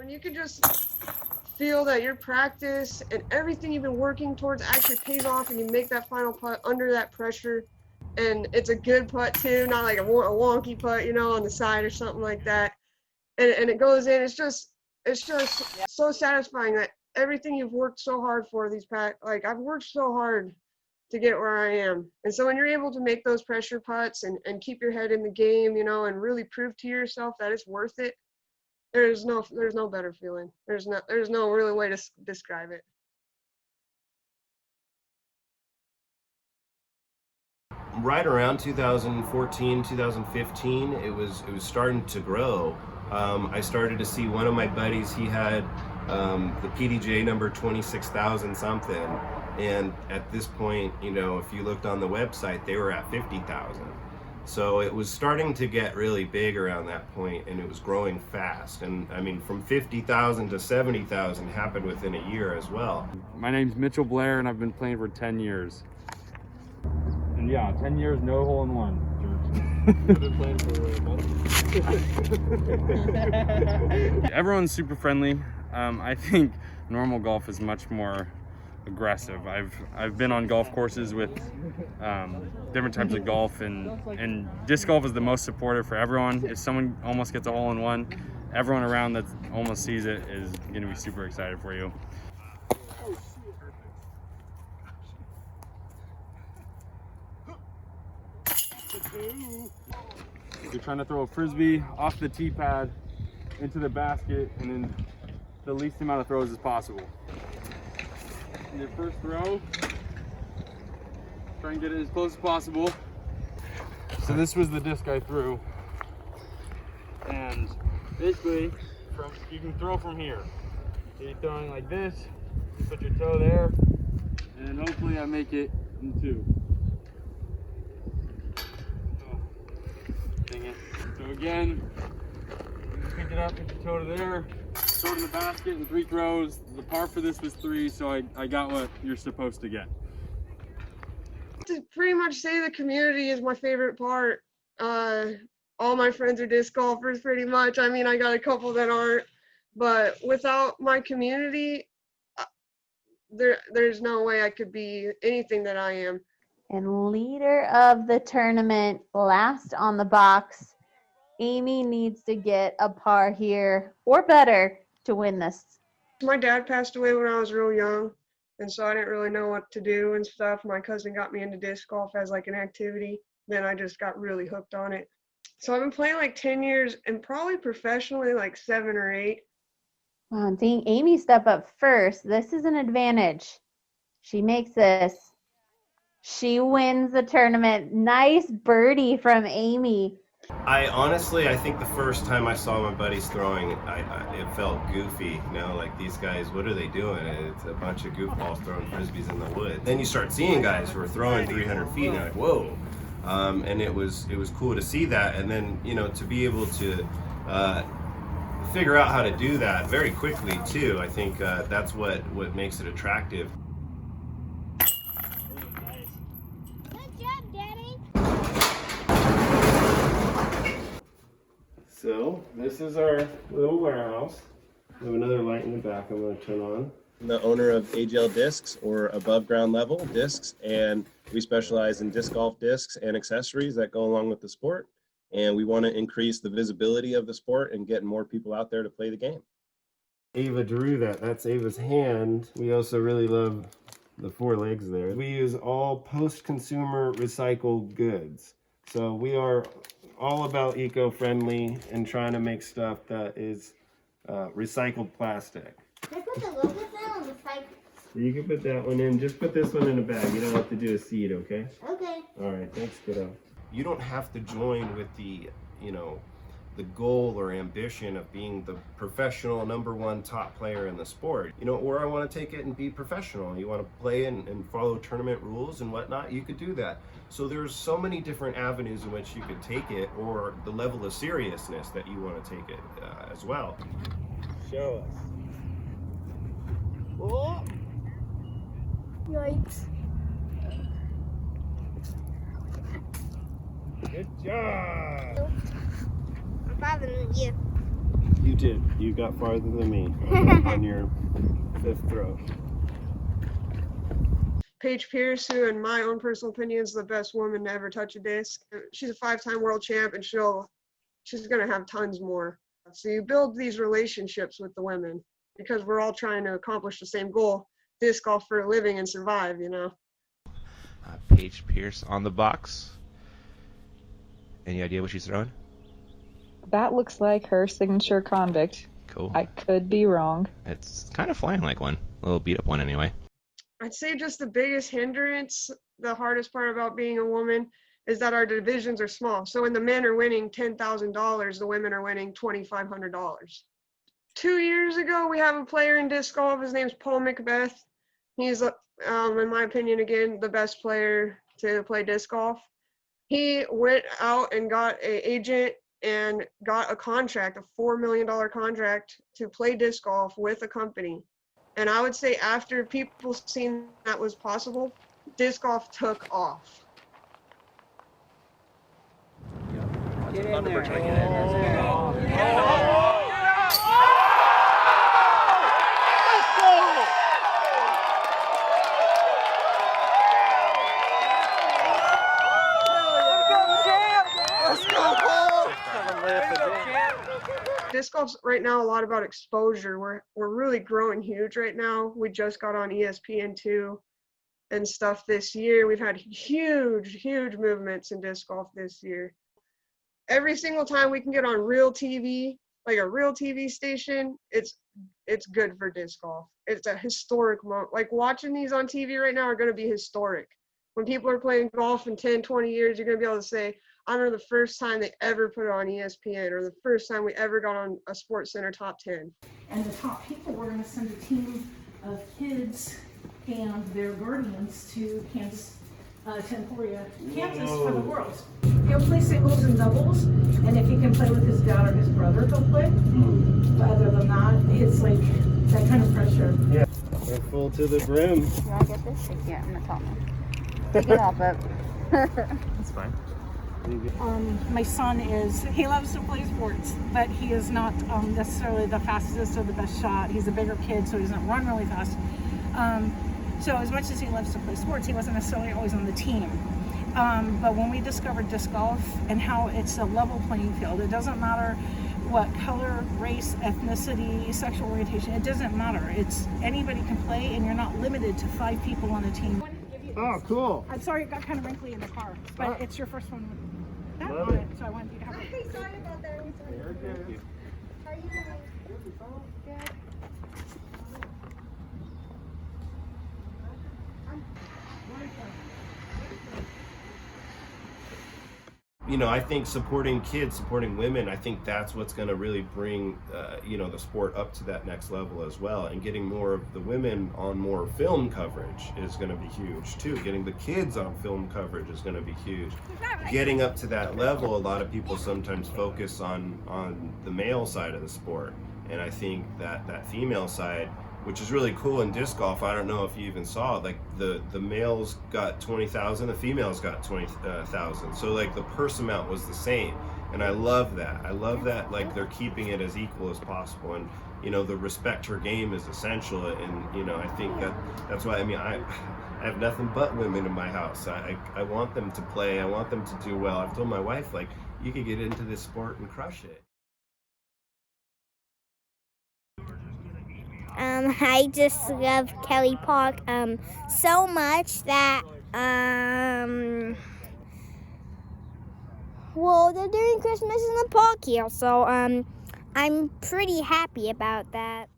When you can just feel that your practice and everything you've been working towards actually pays off, and you make that final putt under that pressure, and it's a good putt too, not like a wonky putt, you know, on the side or something like that, and it goes in. It's just so satisfying that everything you've worked so hard for these like I've worked so hard to get where I am. And so when you're able to make those pressure putts and keep your head in the game, you know, and really prove to yourself that it's worth it, there's no better feeling. There's no really way to describe it. Right around 2014, 2015, it was starting to grow. I started to see one of my buddies, he had the PDJ number 26,000 something, and at this point, you know, if you looked on the website, they were at 50,000. So it was starting to get really big around that point, and it was growing fast. And I mean, from 50,000 to 70,000 happened within a year as well. My name's Mitchell Blair, and I've been playing for 10 years. And yeah, 10 years, no hole in one. I've been playing for a month. Everyone's super friendly. I think normal golf is much more aggressive. I've been on golf courses with different types of golf, and disc golf is the most supportive for everyone. If someone almost gets a hole in one, everyone around that almost sees it is going to be super excited for you. You're trying to throw a frisbee off the tee pad into the basket, and then the least amount of throws as possible. In your first throw, try and get it as close as possible. So this was the disc I threw, and basically you can throw from here. So you're throwing like this, you put your toe there, and hopefully I make it in two. Dang it. So again, you pick it up, put your toe to there, throw it in the basket in 3 throws. The par for this was 3, so I got what you're supposed to get. To pretty much say the community is my favorite part. All my friends are disc golfers pretty much. I mean, I got a couple that aren't, but without my community, there's no way I could be anything that I am. And leader of the tournament, last on the box, Amy needs to get a par here or better to win this. My dad passed away when I was real young, and so I didn't really know what to do and stuff. My cousin got me into disc golf as like an activity. Then I just got really hooked on it. So I've been playing like 10 years and probably professionally like 7 or 8. Wow, and seeing Amy step up first, this is an advantage. She makes this. She wins the tournament. Nice birdie from Amy. I think the first time I saw my buddies throwing, it felt goofy, you know, like these guys, what are they doing? It's a bunch of goofballs throwing frisbees in the woods. Then you start seeing guys who are throwing 300 feet, and you're like, whoa. And it was cool to see that, and then, you know, to be able to figure out how to do that very quickly too. I think that's what makes it attractive. So this is our little warehouse. We have another light in the back I'm going to turn on. I'm the owner of AGL Discs, or above ground level discs, and we specialize in disc golf discs and accessories that go along with the sport. And we want to increase the visibility of the sport and get more people out there to play the game. Ava drew that. That's Ava's hand. We also really love the 4 legs there. We use all post-consumer recycled goods. So we are all about eco-friendly and trying to make stuff that is recycled plastic. Can I put the logo down on the side? You can put that one in. Just put this one in a bag. You don't have to do a seed, okay? Okay. All right, thanks, kiddo. You don't have to join with the, you know, the goal or ambition of being the professional #1 top player in the sport. You know, or I want to take it and be professional. You want to play and follow tournament rules and whatnot, you could do that. So there's so many different avenues in which you could take it, or the level of seriousness that you want to take it as well. Show us. Oh. Yikes. Good job. I'm bothering you. You did. You got farther than me on your 5th throw. Paige Pierce, who in my own personal opinion is the best woman to ever touch a disc. She's a 5-time world champ, and she's gonna have tons more. So you build these relationships with the women because we're all trying to accomplish the same goal: disc golf for a living and survive. You know. Paige Pierce on the box. Any idea what she's throwing? That looks like her signature convict. Cool. I could be wrong. It's kind of flying like one. A little beat up one anyway. I'd say just the biggest hindrance, the hardest part about being a woman is that our divisions are small. So when the men are winning $10,000, the women are winning $2,500. 2 years ago, we have a player in disc golf. His name's Paul Macbeth. He's, in my opinion, again, the best player to play disc golf. He went out and got an agent and got a contract, a $4 million contract to play disc golf with a company. And I would say after people seen that was possible, disc golf took off. Get in there. Disc golf's right now a lot about exposure. We're really growing huge right now. We just got on ESPN2 and stuff this year. We've had huge movements in disc golf this year. Every single time we can get on real TV, like a real TV station, it's good for disc golf. It's a historic moment. Like watching these on TV right now are going to be historic. When people are playing golf in 10, 20 years, you're going to be able to say, I remember the first time they ever put it on ESPN, or the first time we ever got on a SportsCenter top 10. And the top people were going to send a team of kids and their guardians to Kansas, Temporia, Kansas for the Worlds. He'll play singles and doubles, and if he can play with his dad or his brother, he'll play. But other than that, it's like that kind of pressure. Yeah, we're full to the brim. You want to get this? Yeah, I'm going to tell him. Take it off it. That's fine. My son he loves to play sports, but he is not necessarily the fastest or the best shot. He's a bigger kid, so he doesn't run really fast. So as much as he loves to play sports, he wasn't necessarily always on the team. But when we discovered disc golf and how it's a level playing field, it doesn't matter what color, race, ethnicity, sexual orientation, it doesn't matter. It's anybody can play, and you're not limited to 5 people on a team. Oh, cool. I'm sorry it got kind of wrinkly in the car, but it's your first one with that Love on it. it, so I wanted you to have it. Okay, sorry about that. I'm sorry. Thank you. How are you doing? Good. You know, I think supporting kids, supporting women, I think that's what's going to really bring, the sport up to that next level as well. And getting more of the women on more film coverage is going to be huge too. Getting the kids on film coverage is going to be huge. Getting up to that level, a lot of people sometimes focus on the male side of the sport. And I think that female side, which is really cool in disc golf, I don't know if you even saw, like the males got 20,000, the females got 20,000. So like the purse amount was the same. And I love that. I love that like they're keeping it as equal as possible. And the respect for game is essential. And I think that's why, I have nothing but women in my house. I want them to play. I want them to do well. I've told my wife, like, you could get into this sport and crush it. I just love Kelly Park so much that they're doing Christmas in the park here, so I'm pretty happy about that.